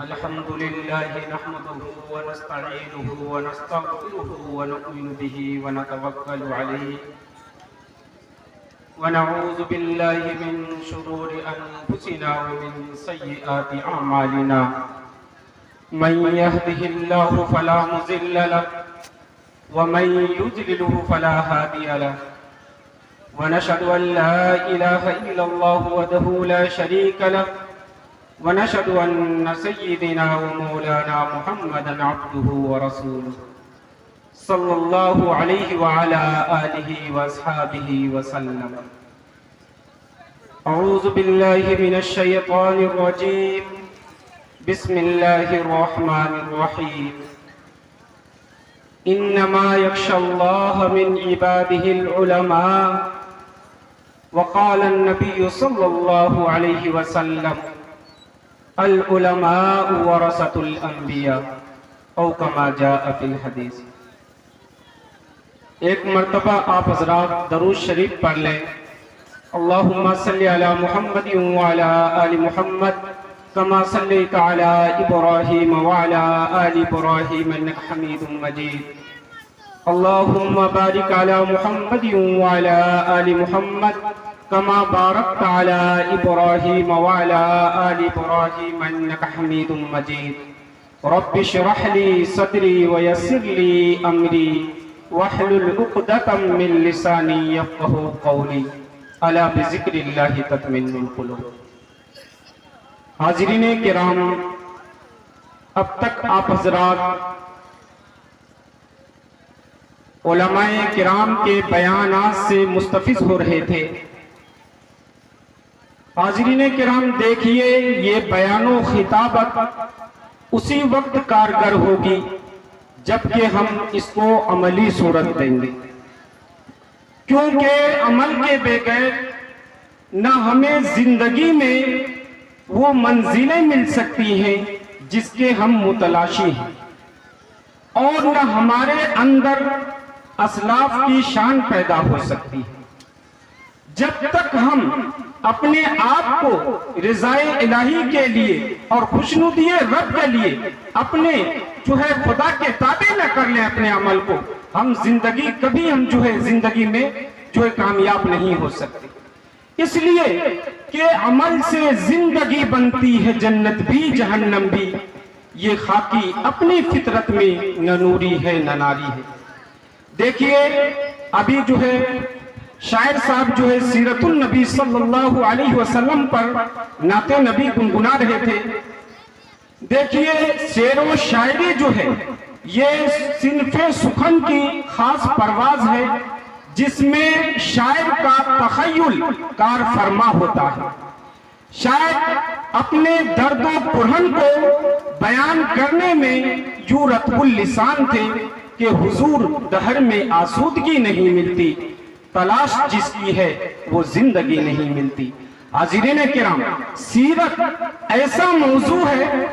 الحمد لله نحمده ونستعينه ونستغفره ونؤمن به ونتوكل عليه ونعوذ بالله من شرور أنفسنا ومن سيئات أعمالنا من يهده الله فلا مضل له ومن يضلله فلا هادي له ونشهد أن لا إله إلا الله وحده لا شريك له ونشهد أن سيدنا ومولانا محمدا عبده ورسوله صلى الله عليه وعلى آله وأصحابه وسلم. أعوذ بالله من الشيطان الرجيم. بسم الله الرحمن الرحيم. إنما يخشى الله من عباده العلماء. وقال النبي صلى الله عليه وسلم العلماء ورثة الانبیاء او کما جاء فی الحدیث. ایک مرتبہ آپ حضرات درود شریف پڑھ لیں. اللہم صلی علی محمد وعلی آل محمد کما صلیت علی ابراہیم وعلی آل ابراہیم انک حمید مجید. اللہم بارک علی محمد وعلی آل محمد كما باركت على إبراهيم وعلى آل إبراهيم إنك حميد مجيد. رب اشرح لي صدري ويسر لي أمري واحلل عقدة من لساني يفقهوا قولي. ألا بذكر الله تطمئن القلوب. حاضرین کرام، اب تک آپ حضرات علماء کرام کے بیانات سے مستفیض ہو رہے تھے. حاضرین کرام دیکھیے، یہ بیان و خطابت اسی وقت کارگر ہوگی جبکہ ہم اس کو عملی صورت دیں گے، کیونکہ عمل کے بغیر نہ ہمیں زندگی میں وہ منزلیں مل سکتی ہیں جس کے ہم متلاشی ہیں، اور نہ ہمارے اندر اسلاف کی شان پیدا ہو سکتی ہے. جب تک ہم اپنے آپ کو رضائے الہی کے لیے اور خوشنودی رب کے لیے اپنے خدا کے تابع نہ کر لیں اپنے عمل کو، ہم زندگی کبھی زندگی میں کامیاب نہیں ہو سکتے. اس لیے کہ عمل سے زندگی بنتی ہے، جنت بھی جہنم بھی. یہ خاکی اپنی فطرت میں نہ نوری ہے نہ ناری ہے. دیکھیے ابھی شاعر صاحب سیرت النبی صلی اللہ علیہ وسلم پر نعت نبی گنگنا رہے تھے. دیکھیے شعر و شاعری یہ صنف سخن کی خاص پرواز ہے جس میں شاعر کا تخیل کار فرما ہوتا ہے. شاعر اپنے درد و پرہن کو بیان کرنے میں یوں رطب اللسان تھے کہ حضور دہر میں آسودگی نہیں ملتی، تلاش جس کی ہے وہ زندگی نہیں ملتی. حاضرین کرام، سیرت ایسا موضوع ہے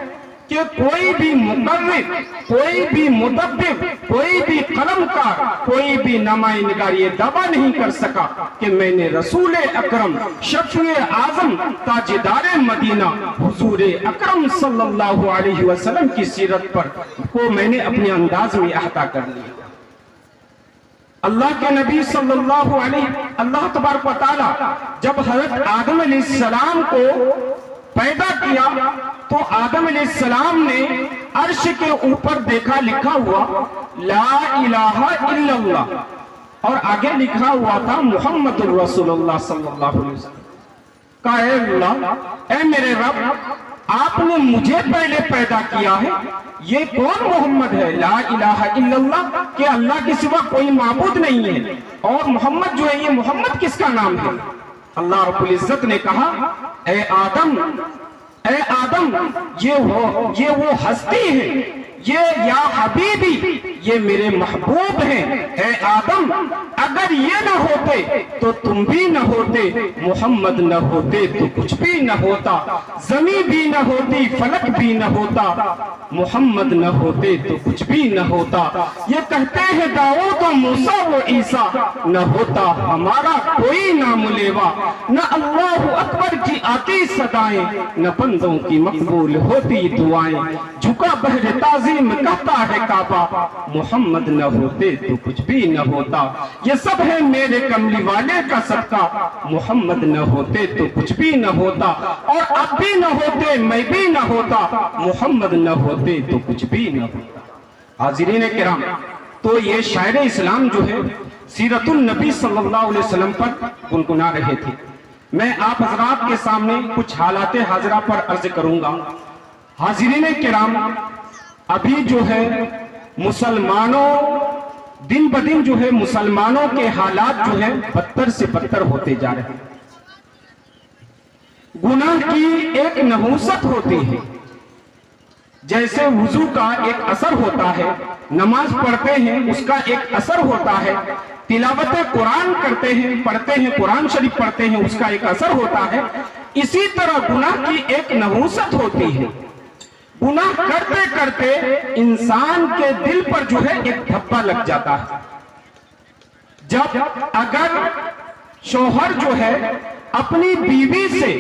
کہ کوئی بھی مقرر، کوئی بھی مدبر، کوئی بھی قلم کار، کوئی بھی نامہ نگار یہ دعویٰ نہیں کر سکا کہ میں نے رسول اکرم شفیع اعظم تاجدار مدینہ حضور اکرم صلی اللہ علیہ وسلم کی سیرت پر کو میں نے اپنے انداز میں احاطہ کر لیا. اللہ کے نبی صلی اللہ تبارک و تعالی جب حضرت آدم علیہ السلام کو پیدا کیا تو آدم علیہ السلام نے عرش کے اوپر دیکھا لکھا ہوا لا الہ الا اللہ، اور آگے لکھا ہوا تھا محمد الرسول اللہ صلی اللہ علیہ وسلم. کہا اے اللہ، اے میرے رب، آپ نے مجھے پہلے پیدا کیا ہے، یہ کون محمد ہے؟ لا الہ الا اللہ کہ اللہ کے سوا کوئی معبود نہیں ہے، اور محمد یہ محمد کس کا نام ہے؟ اللہ رب العزت نے کہا اے آدم یہ وہ ہستی ہے، یہ یا حبیبی، یہ میرے محبوب ہیں، اے آدم اگر یہ نہ ہوتے تو تم بھی نہ ہوتے، محمد نہ ہوتے تو کچھ بھی نہ ہوتا، زمین بھی نہ ہوتی، فلک بھی نہ ہوتا، محمد نہ ہوتے تو کچھ بھی نہ ہوتا۔ یہ کہتے ہیں داؤد و موسیٰ و عیسیٰ، نہ ہوتا ہمارا کوئی نام لیوا، نہ اللہ اکبر کی آتی صدائیں، نہ بندوں کی مقبول ہوتی دعائیں، جھکا بہر تعظیم کہتا ہے کعبہ، محمد نہ ہوتے تو کچھ بھی نہ ہوتا۔ یہ سب ہے میرے کملی والے کا صدقہ، محمد نہ ہوتے تو کچھ بھی نہ ہوتا، اور اب بھی نہ ہوتے میں بھی نہ ہوتا، محمد نہ ہوتے تو کچھ بھی نہ ہوتا۔ حاضرین کرام، تو یہ شاعر اسلام جو ہے سیرت النبی صلی اللہ علیہ وسلم پر گنگنا رہے تھے۔ میں آپ حضرات کے سامنے کچھ حالات حاضرہ پر عرض کروں گا۔ حاضرین کرام، ابھی جو ہے مسلمانوں دن بدن جو ہے مسلمانوں کے حالات جو ہے بدتر سے بدتر ہوتے جا رہے ہیں۔ گناہ کی ایک نحوست ہوتی ہے، جیسے وضو کا ایک اثر ہوتا ہے، نماز پڑھتے ہیں اس کا ایک اثر ہوتا ہے، تلاوت قرآن کرتے ہیں، پڑھتے ہیں، قرآن شریف پڑھتے ہیں، اس کا ایک اثر ہوتا ہے، اسی طرح گناہ کی ایک نحوست ہوتی ہے۔ گناہ کرتے کرتے انسان کے دل پر جو ہے ایک دھبا لگ جاتا ہے۔ جب اگر شوہر جو ہے اپنی بیوی سے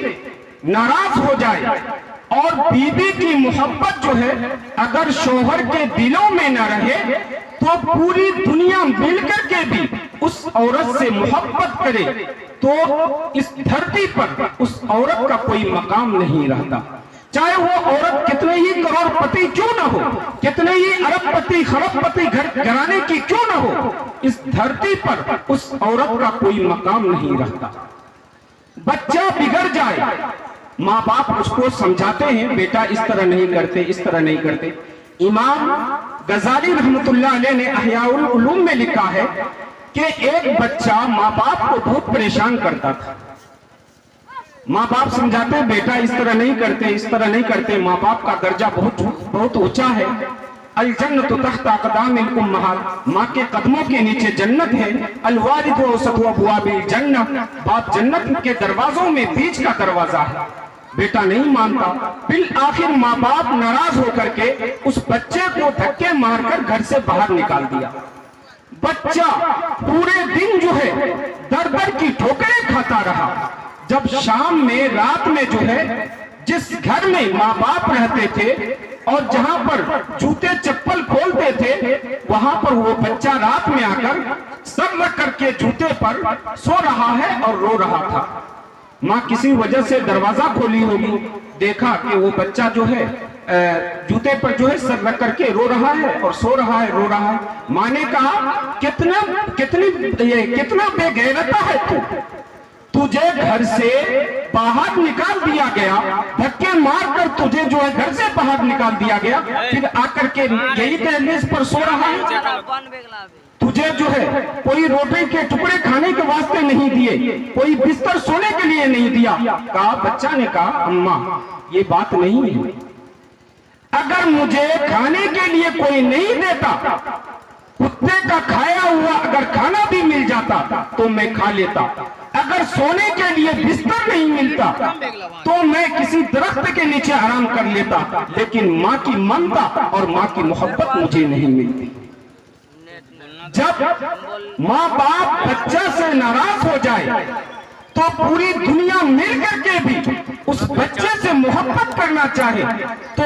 ناراض ہو جائے اور بیوی کی محبت جو ہے اگر شوہر کے دلوں میں نہ رہے تو پوری دنیا مل کر کے بھی اس عورت سے محبت کرے تو اس دھرتی پر اس عورت کا کوئی مقام نہیں رہتا، چاہے وہ عورت کتنے ہی کروڑ پتی کیوں نہ ہو، کتنے ہی ارب پتی خرب پتی گھرانے کی کیوں نہ ہو، اس دھرتی پر اس عورت کا کوئی مقام نہیں رہتا۔ بچہ بگڑ جائے، ماں باپ اس کو سمجھاتے ہیں بیٹا اس طرح نہیں کرتے، اس طرح نہیں کرتے۔ امام غزالی رحمت اللہ علیہ نے احیاء العلوم میں لکھا ہے کہ ایک بچہ ماں باپ کو بہت پریشان کرتا تھا۔ ماں باپ سمجھاتے بیٹا اس طرح نہیں کرتے، اس طرح نہیں کرتے، ماں باپ کا درجہ بہت اونچا ہے۔ الجنت تحت اقدام الامہات، ماں کے قدموں کے نیچے جنت ہے۔ الوالد اوسط ابواب الجنہ، باپ جنت کے دروازوں میں بیچ کا دروازہ ہے۔ بیٹا نہیں مانتا، بالآخر ماں باپ ناراض ہو کر کے اس بچے کو دھکے مار کر گھر سے باہر نکال دیا۔ بچہ پورے دن جو ہے در در کی ٹھوکریں کھاتا رہا۔ جب شام میں رات میں جو ہے جس گھر میں ماں باپ رہتے تھے اور جہاں پر جوتے چپل کھولتے تھے وہاں پر وہ بچہ رات میں آ کر سر رکھ کر کے جوتے پر سو رہا ہے اور رو رہا تھا۔ ماں کسی وجہ سے دروازہ کھولی ہوگی، دیکھا کہ وہ بچہ جو ہے جوتے پر جو ہے سر رکھ کر کے رو رہا ہے اور سو رہا ہے، رو رہا ہے۔ ماں نے کہا کتنا بے غیرتا ہے تو، تجھے گھر سے باہر نکال دیا گیا، دھکے مار کر تجھے جو ہے گھر سے باہر نکال دیا گیا، پھر آ کر کے یہی دہلیز پر سو رہا ہے۔ تجھے جو ہے کوئی روٹی کے ٹکڑے کھانے کے واسطے نہیں دیے، کوئی بستر سونے کے لیے نہیں دیا۔ کہا بچہ نے کہا اماں یہ بات نہیں ہے، اگر مجھے کھانے کے لیے کوئی نہیں دیتا، کتے کا کھایا ہوا اگر کھانا بھی مل جاتا تو میں کھا لیتا، اگر سونے کے لیے بستر نہیں ملتا تو میں کسی درخت کے نیچے آرام کر لیتا، لیکن ماں کی ممتا اور ماں کی محبت مجھے نہیں ملتی۔ جب ماں باپ بچہ سے ناراض ہو جائے تو پوری دنیا مل کر کے بھی اس بچے سے محبت کرنا چاہے تو